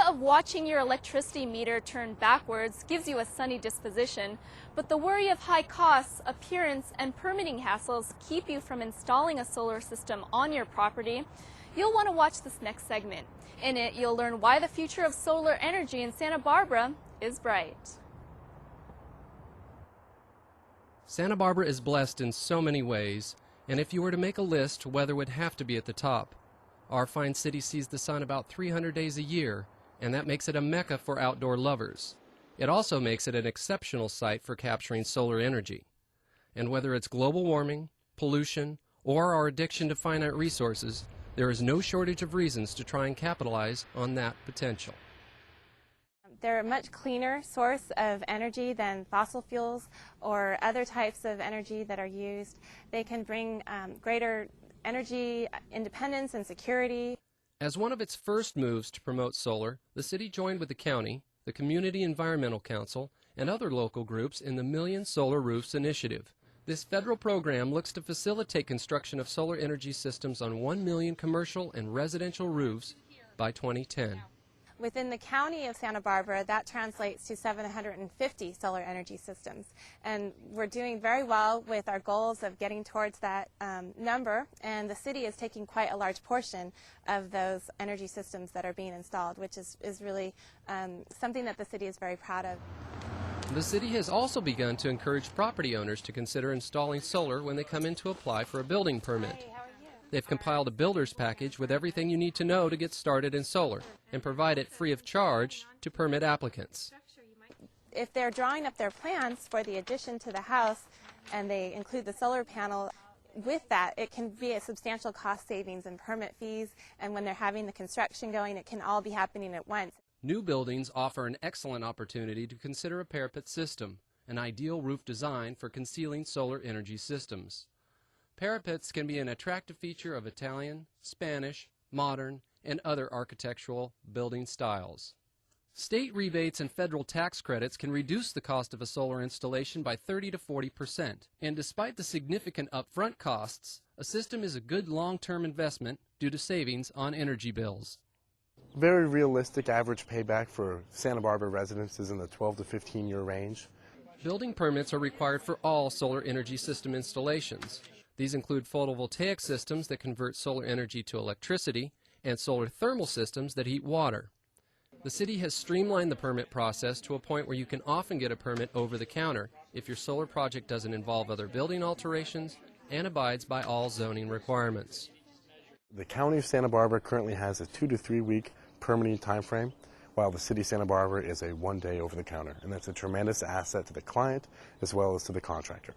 of watching your electricity meter turn backwards gives you a sunny disposition, but the worry of high costs, appearance, and permitting hassles keep you from installing a solar system on your property. You'll want to watch this next segment. In it, you'll learn why the future of solar energy in Santa Barbara is bright. Santa Barbara is blessed in so many ways, and if you were to make a list, weather would have to be at the top. Our fine city sees the sun about 300 days a year, and that makes it a mecca for outdoor lovers. It also makes it an exceptional site for capturing solar energy. And whether it's global warming, pollution, or our addiction to finite resources, there is no shortage of reasons to try and capitalize on that potential. They're a much cleaner source of energy than fossil fuels or other types of energy that are used. They can bring greater energy independence and security. As one of its first moves to promote solar, the city joined with the county, the Community Environmental Council, and other local groups in the Million Solar Roofs initiative. This federal program looks to facilitate construction of solar energy systems on 1 million commercial and residential roofs by 2010. Within the county of Santa Barbara, that translates to 750 solar energy systems. And we're doing very well with our goals of getting towards that number, and the city is taking quite a large portion of those energy systems that are being installed, which is really something that the city is very proud of. The city has also begun to encourage property owners to consider installing solar when they come in to apply for a building permit. They've compiled a builder's package with everything you need to know to get started in solar and provide it free of charge to permit applicants. If they're drawing up their plans for the addition to the house and they include the solar panel, with that it can be a substantial cost savings in permit fees, and when they're having the construction going, it can all be happening at once. New buildings offer an excellent opportunity to consider a parapet system, an ideal roof design for concealing solar energy systems. Parapets can be an attractive feature of Italian, Spanish, modern, and other architectural building styles. State rebates and federal tax credits can reduce the cost of a solar installation by 30 to 40%. And despite the significant upfront costs, a system is a good long-term investment due to savings on energy bills. Very realistic average payback for Santa Barbara residents is in the 12 to 15-year range. Building permits are required for all solar energy system installations. These include photovoltaic systems that convert solar energy to electricity and solar thermal systems that heat water. The city has streamlined the permit process to a point where you can often get a permit over the counter if your solar project doesn't involve other building alterations and abides by all zoning requirements. The County of Santa Barbara currently has a 2 to 3 week permitting time frame, while the City of Santa Barbara is a 1 day over the counter, and that's a tremendous asset to the client as well as to the contractor.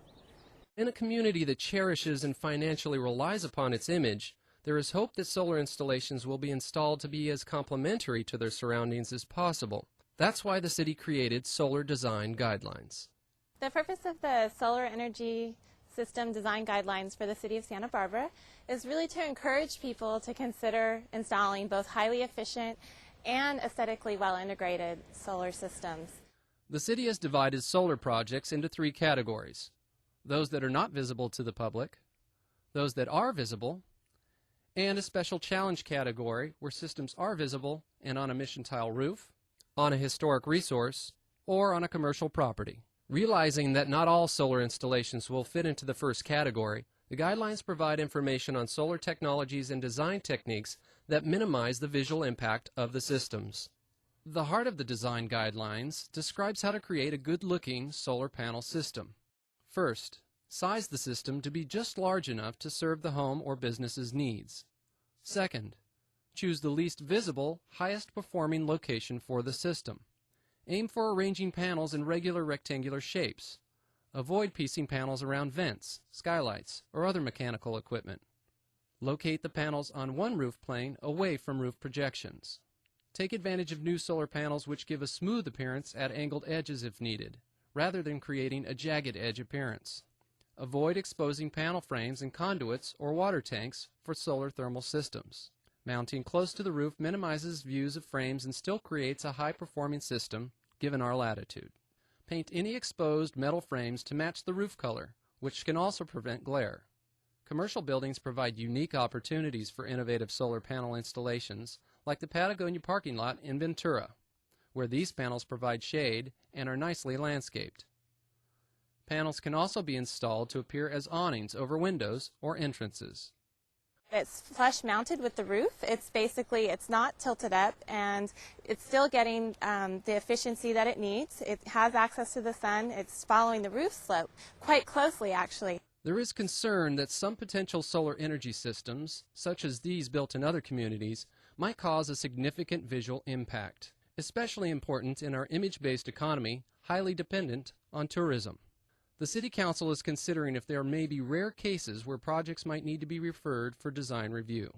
In a community that cherishes and financially relies upon its image, there is hope that solar installations will be installed to be as complementary to their surroundings as possible. That's why the city created solar design guidelines. The purpose of the solar energy system design guidelines for the City of Santa Barbara is really to encourage people to consider installing both highly efficient and aesthetically well-integrated solar systems. The city has divided solar projects into 3 categories: those that are not visible to the public, those that are visible, and a special challenge category where systems are visible and on a mission tile roof, on a historic resource, or on a commercial property. Realizing that not all solar installations will fit into the first category, the guidelines provide information on solar technologies and design techniques that minimize the visual impact of the systems. The heart of the design guidelines describes how to create a good-looking solar panel system. First, size the system to be just large enough to serve the home or business's needs. Second, choose the least visible, highest performing location for the system. Aim for arranging panels in regular rectangular shapes. Avoid piecing panels around vents, skylights, or other mechanical equipment. Locate the panels on one roof plane away from roof projections. Take advantage of new solar panels which give a smooth appearance at angled edges if needed, rather than creating a jagged edge appearance. Avoid exposing panel frames and conduits or water tanks for solar thermal systems. Mounting close to the roof minimizes views of frames and still creates a high-performing system given our latitude. Paint any exposed metal frames to match the roof color, which can also prevent glare. Commercial buildings provide unique opportunities for innovative solar panel installations, like the Patagonia parking lot in Ventura, where these panels provide shade and are nicely landscaped. Panels can also be installed to appear as awnings over windows or entrances. It's flush mounted with the roof. It's not tilted up, and it's still getting the efficiency that it needs. It has access to the sun. It's following the roof slope quite closely, actually. There is concern that some potential solar energy systems, such as these built in other communities, might cause a significant visual impact, especially important in our image-based economy, highly dependent on tourism. The City Council is considering if there may be rare cases where projects might need to be referred for design review.